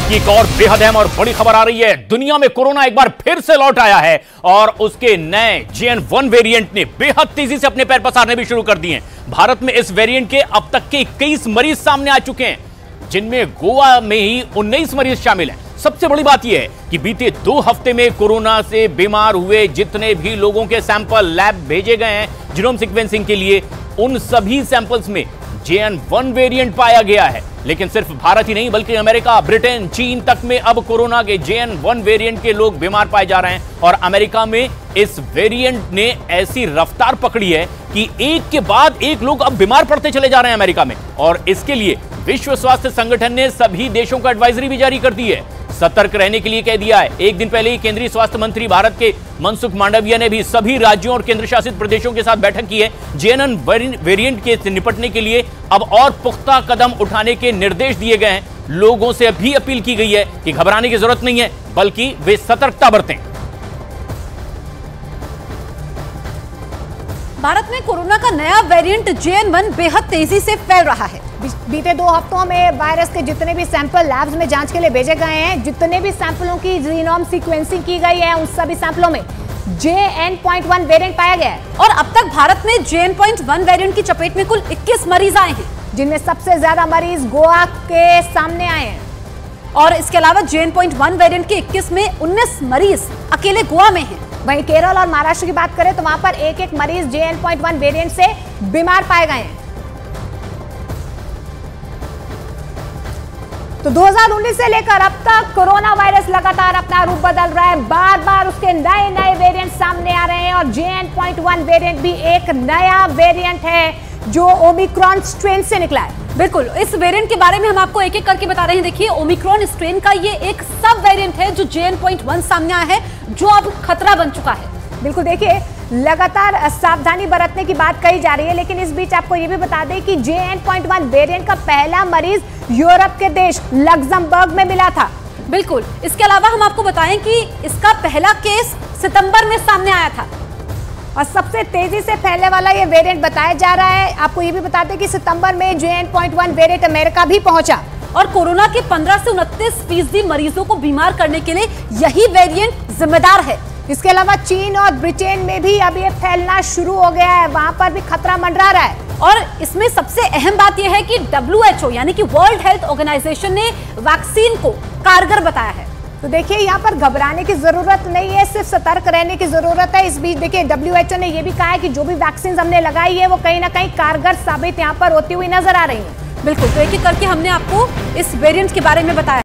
की एक और बेहद अहम और बड़ी खबर आ रही है। दुनिया में कोरोना एक बार फिर से लौट आया है और उसके नए JN.1 वेरिएंट ने बेहद तेजी से अपने पैर पसारने भी शुरू कर दिए हैं। भारत में इस वेरिएंट के अब तक के 21 मरीज सामने आ चुके हैं, जिनमें गोवा में ही 19 मरीज शामिल हैं। सबसे बड़ी बात यह है कि बीते 2 हफ्ते में कोरोना से बीमार हुए जितने भी लोगों के सैंपल लैब भेजे गए हैं जीनोम सीक्वेंसिंग के लिए, उन सभी सैंपल्स में JN.1 वेरिएंट पाया गया है। लेकिन सिर्फ भारत ही नहीं बल्कि अमेरिका, ब्रिटेन, चीन तक में अब कोरोना के JN.1 वेरिएंट के लोग बीमार पाए जा रहे हैं। और अमेरिका में इस वेरिएंट ने ऐसी रफ्तार पकड़ी है कि एक के बाद एक लोग अब बीमार पड़ते चले जा रहे हैं अमेरिका में। और इसके लिए विश्व स्वास्थ्य संगठन ने सभी देशों को एडवाइजरी भी जारी कर दी है, सतर्क रहने के लिए कह दिया है। एक दिन पहले ही केंद्रीय स्वास्थ्य मंत्री भारत के मनसुख मांडविया ने भी सभी राज्यों और केंद्र शासित प्रदेशों के साथ बैठक की है। JN.1 वेरिएंट के निपटने के लिए अब और पुख्ता कदम उठाने के निर्देश दिए गए हैं। लोगों से भी अपील की गई है कि घबराने की जरूरत नहीं है, बल्कि वे सतर्कता बरतें। भारत में कोरोना का नया वेरिएंट JN.1 बेहद तेजी से फैल रहा है। बीते 2 हफ्तों में वायरस के जितने भी सैंपल लैब्स में जांच के लिए भेजे गए हैं, जितने भी सैंपलों की जीनोम सीक्वेंसिंग की गई है, उन सभी सैंपलों में JN.1 वेरिएंट पाया गया है। और अब तक भारत में JN.1 वेरिएंट की चपेट में कुल 21 मरीज आए हैं, जिनमें सबसे ज्यादा मरीज गोवा के सामने आए हैं। और इसके अलावा JN.1 वेरिएंट के 21 में 19 मरीज अकेले गोवा में हैं। वहीं केरल और महाराष्ट्र की बात करें तो वहां पर एक मरीज JN.1 वेरिएंट से बीमार पाए गए हैं। तो 2019 से लेकर अब तक कोरोना वायरस लगातार अपना रूप बदल रहा है। बार बार उसके नए नए वेरिएंट सामने आ रहे हैं और JN.1 वेरिएंट भी एक नया वेरिएंट है जो ओमिक्रॉन स्ट्रेन से निकला है। बिल्कुल, इस वेरिएंट के बारे में हम आपको एक एक करके बता रहे हैं। देखिए, ओमिक्रॉन स्ट्रेन का ये एक सब वेरिएंट है जो JN.1 सामने आया है, जो अब खतरा बन चुका है। बिल्कुल, देखिए लगातार सावधानी बरतने की बात कही जा रही है, लेकिन इस बीच आपको ये भी बता दें कि JN.1 वेरिएंट का पहला मरीज यूरोप के देश लग्जमबर्ग में मिला था। बिल्कुल, इसके अलावा हम आपको बताएं कि इसका पहला केस सितंबर में सामने आया था और सबसे तेजी से फैलने वाला ये वेरिएंट बताया जा रहा है। आपको ये भी बता दें कि सितंबर में JN.1 वेरिएंट अमेरिका भी पहुंचा और कोरोना के 15 से 29% मरीजों को बीमार करने के लिए यही वेरिएंट जिम्मेदार है। इसके अलावा चीन और ब्रिटेन में भी अब ये फैलना शुरू हो गया है, वहां पर भी खतरा मंडरा रहा है। और इसमें सबसे अहम बात यह है कि WHO यानी कि वर्ल्ड हेल्थ ऑर्गेनाइजेशन ने वैक्सीन को कारगर बताया है। तो देखिए, यहाँ पर घबराने की जरूरत नहीं है, सिर्फ सतर्क रहने की जरूरत है। इस बीच देखिए WHO ने यह भी कहा है कि जो भी वैक्सीन हमने लगाई है वो कहीं ना कहीं कारगर साबित यहाँ पर होती हुई नजर आ रही है। बिल्कुल, तो एक एक करके हमने आपको इस वेरिएंट के बारे में बताया।